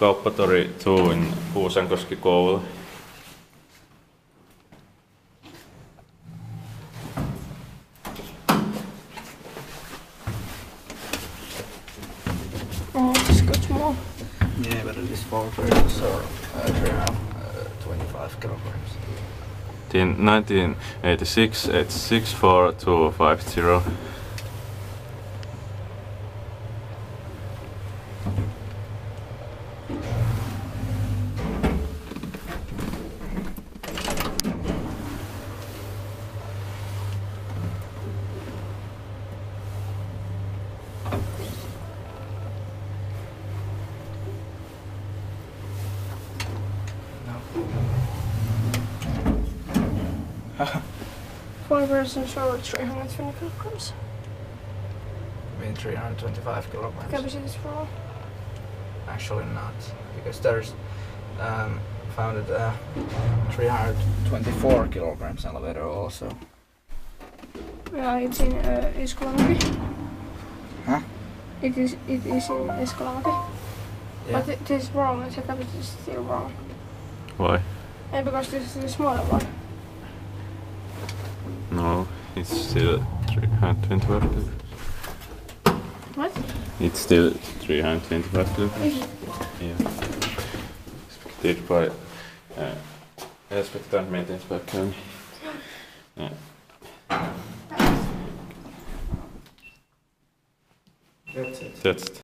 Kauppatori 2 in Kuusankoski, Kouvola. Oh, it's got small. Yeah, but it is 4 grams or 25 kilograms. In 1986, it's 64250. One person showed 320 kilograms. I mean 325 kilograms. Capacity is wrong. Actually not, because there's found it 324 kilograms elevator also. Yeah, it's in Eskolonki. Huh? It is in Eskolonki. Yeah. But it is wrong, the capacity is still wrong. Why? And because this is the smaller one. No, it's still 325 kilograms. What? It's still 325 kilograms. Is it? Yeah. Expected by inspector maintenance by Kone. Yeah. That's it. That's it.